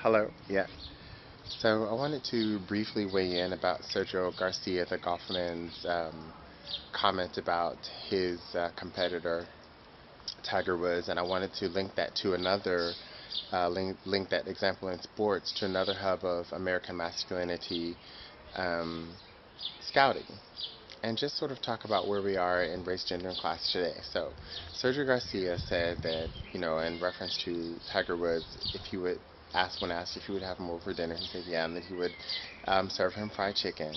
Hello. Yeah. So I wanted to briefly weigh in about Sergio Garcia, the golfman's comment about his competitor, Tiger Woods, and I wanted to link that to another link that example in sports to another hub of American masculinity um, scouting, and just sort of talk about where we are in race, gender, and class today. So, Sergio Garcia said that, in reference to Tiger Woods, if he would when asked if he would have him over for dinner, he said yeah, and that he would serve him fried chicken.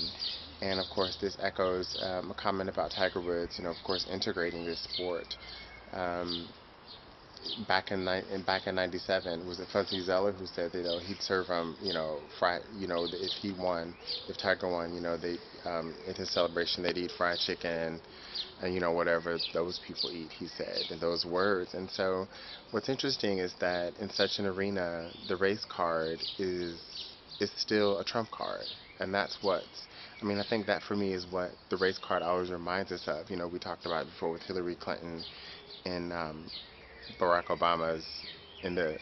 And of course, this echoes a comment about Tiger Woods, of course, integrating this sport. Um, back in '97, was it Fuzzy Zeller who said that, he'd serve him, fried, if he won, if Tiger won, they in his celebration they'd eat fried chicken and whatever those people eat, he said, in those words. And so, what's interesting is that in such an arena, the race card is still a trump card, and that's what's. I mean, I think that for me is what the race card always reminds us of. We talked about it before with Hillary Clinton and Barack Obama's in the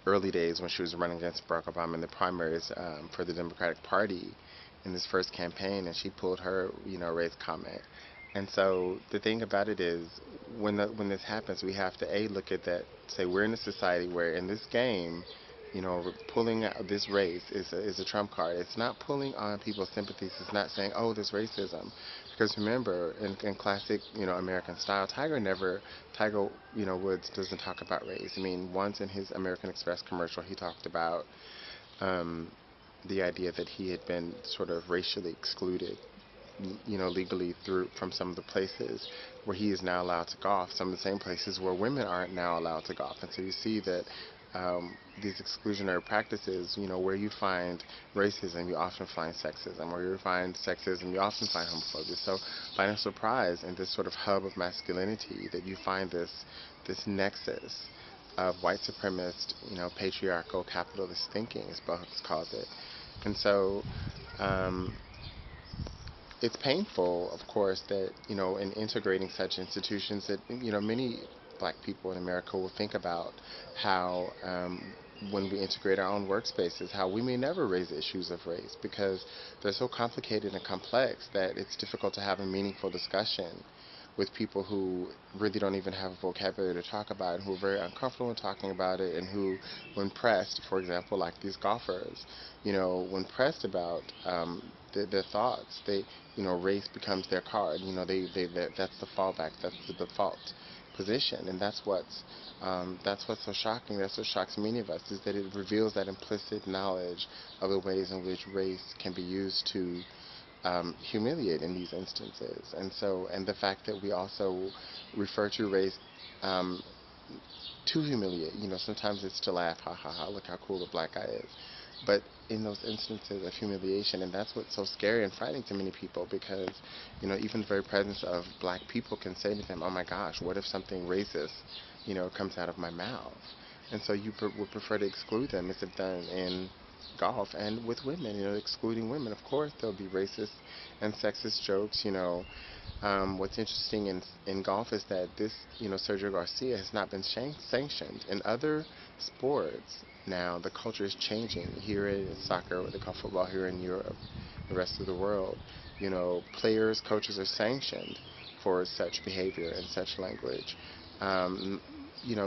early days when she was running against Barack Obama in the primaries for the Democratic Party in this first campaign, and she pulled her, race comment. And so the thing about it is, when this happens, we have to look at that, say we're in a society where in this game, pulling out this race is a trump card. It's not pulling on people's sympathies. It's not saying, oh, there's racism, because remember, in classic, American style, Tiger, Woods doesn't talk about race. I mean, once in his American Express commercial, he talked about um, the idea that he had been sort of racially excluded, legally through from some of the places where he is now allowed to golf, some of the same places where women aren't now allowed to golf. And so you see that these exclusionary practices, where you find racism, you often find sexism. Where you find sexism, you often find homophobia. So, by no surprise, in this sort of hub of masculinity, that you find this nexus of white supremacist, patriarchal, capitalist thinking, as Bucks calls it. And so, um, it's painful, of course, that, in integrating such institutions that, many black people in America will think about how, when we integrate our own workspaces, how we may never raise issues of race because they're so complicated and complex that it's difficult to have a meaningful discussion with people who really don't even have a vocabulary to talk about it, who are very uncomfortable in talking about it, and who, when pressed, for example, like these golfers, when pressed about their thoughts, race becomes their card. That's the fallback, that's the default position, and that's what's so shocking. That's what shocks many of us is that it reveals that implicit knowledge of the ways in which race can be used to humiliate in these instances. And the fact that we also refer to race um, to humiliate. Sometimes it's to laugh, ha ha ha, look how cool the black guy is. But in those instances of humiliation, and that's what's so scary and frightening to many people because, even the very presence of black people can say to them, oh my gosh, what if something racist, comes out of my mouth? And so you would prefer to exclude them as if done in golf and with women, excluding women. Of course, there'll be racist and sexist jokes. What's interesting in golf is that this, Sergio Garcia has not been sanctioned. In other sports, now the culture is changing. Here in soccer, what they call football here in Europe, the rest of the world, players, coaches are sanctioned for such behavior and such language. Um,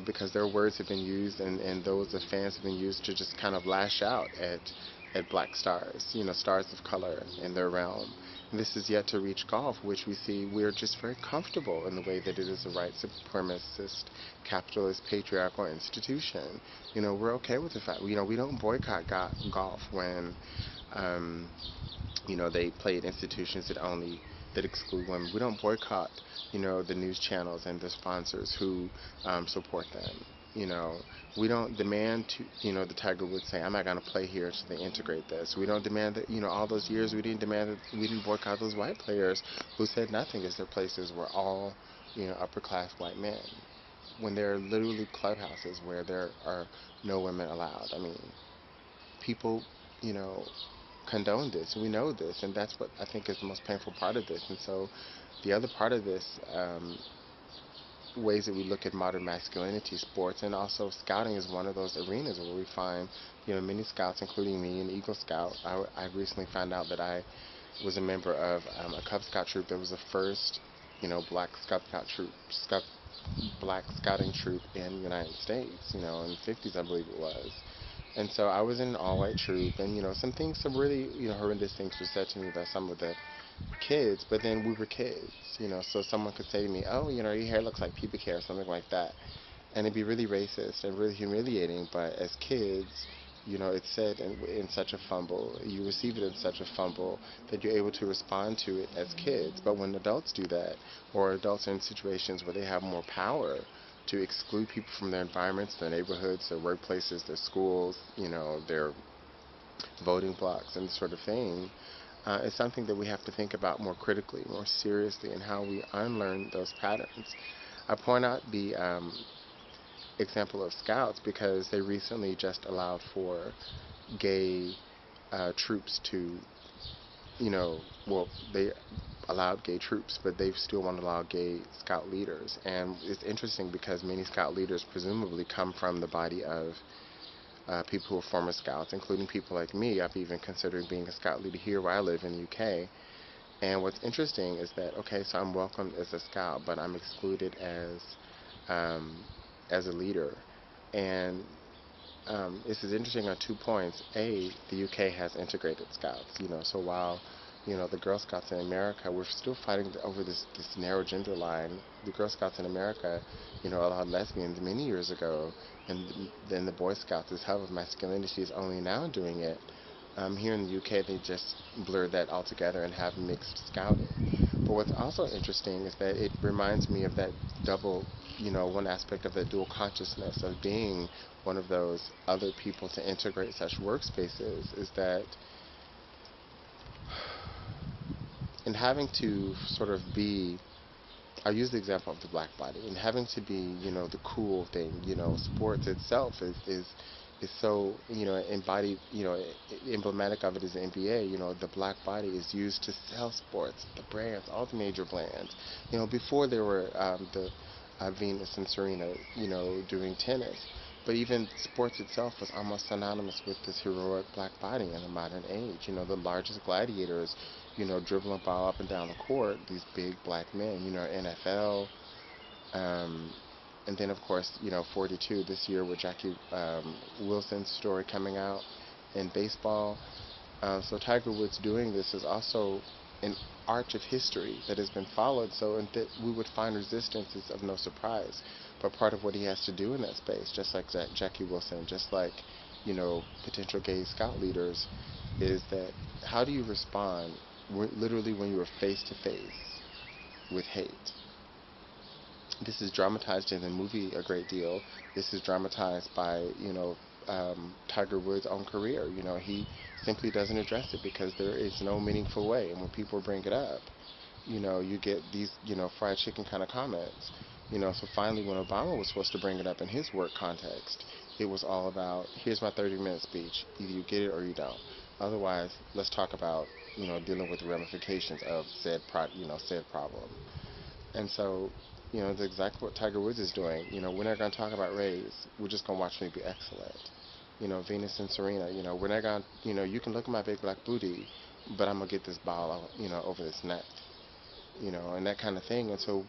because their words have been used and those of fans have been used to just kind of lash out at black stars, stars of color in their realm. This is yet to reach golf, which we see we're just very comfortable in the way that it is a white supremacist, capitalist, patriarchal institution. We're okay with the fact, we don't boycott golf when, um, they play at institutions that exclude women. We don't boycott, the news channels and the sponsors who support them. You know, we don't demand to, the Tiger would say, I'm not going to play here so they integrate this. We don't demand that, all those years we didn't demand that, we didn't boycott those white players who said nothing as their places were all, upper class white men. When there are literally clubhouses where there are no women allowed. I mean, people, you know, condone this. We know this, and that's what I think is the most painful part of this. And so, the other part of this ways that we look at modern masculinity, sports, and also scouting is one of those arenas where we find, many scouts, including me, an Eagle Scout. I recently found out that I was a member of a Cub Scout troop that was the first, black black scouting troop in the United States, in the 50s, I believe it was. And so I was in an all-white troop, and some really, horrendous things were said to me by some of the kids, but then we were kids, so someone could say to me, oh, your hair looks like pubic hair or something like that, and it'd be really racist and really humiliating, but as kids, it's said in such a fumble, you receive it in such a fumble that you're able to respond to it as kids. But when adults do that, or adults are in situations where they have more power to exclude people from their environments, their neighborhoods, their workplaces, their schools, their voting blocks and sort of thing, is something that we have to think about more critically, more seriously, and how we unlearn those patterns. I point out the example of Scouts because they recently just allowed for gay troops to, well, they allowed gay troops, but they still want to allow gay Scout leaders. And it's interesting because many Scout leaders presumably come from the body of people who are former Scouts, including people like me. I've even considered being a Scout leader here where I live in the UK. And what's interesting is that, okay, so I'm welcomed as a Scout, but I'm excluded um, as a leader. And this is interesting on 2 points. A, the UK has integrated Scouts, so while, the Girl Scouts in America, we're still fighting over this narrow gender line. The Girl Scouts in America, allowed lesbians many years ago, and then the Boy Scouts, this hub of masculinity, is only now doing it. Here in the UK, they just blurred that all together and have mixed scouting. But what's also interesting is that it reminds me of that double, one aspect of that dual consciousness of being one of those other people to integrate such workspaces, is that in having to sort of be, I'll use the example of the black body, and having to be, the cool thing, sports itself is so, embodied, emblematic of it is the NBA. The black body is used to sell sports, the brands, all the major brands. Before there were the Venus and Serena, doing tennis. But even sports itself was almost synonymous with this heroic black body in the modern age. The largest gladiators, dribbling a ball up and down the court, these big black men, NFL, and then of course, 42 this year with Jackie Wilson's story coming out in baseball. So Tiger Woods doing this is also an arch of history that has been followed, so and that we would find resistance is of no surprise. But part of what he has to do in that space, just like Jackie Wilson, just like, potential gay Scout leaders, is that how do you respond literally when you are face to face with hate? This is dramatized in the movie a great deal. This is dramatized by, Tiger Woods' own career. He simply doesn't address it because there is no meaningful way. And when people bring it up, you get these, fried chicken kind of comments. So finally, when Obama was supposed to bring it up in his work context, it was all about, here's my 30-minute speech. Either you get it or you don't. Otherwise, let's talk about, dealing with the ramifications of said problem. And so, that's exactly what Tiger Woods is doing. We're not going to talk about race. We're just going to watch me be excellent. Venus and Serena, we're not going to, you can look at my big black booty, but I'm going to get this ball, over this net. And that kind of thing. And so,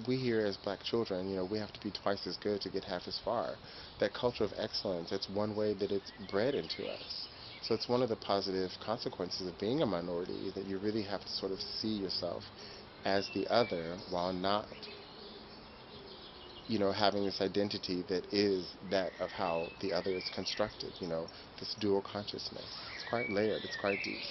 we here as black children, we have to be twice as good to get half as far. That culture of excellence, it's one way that it's bred into us. So it's one of the positive consequences of being a minority, that you really have to sort of see yourself as the other while not, having this identity that is that of how the other is constructed, this dual consciousness. It's quite layered, it's quite deep.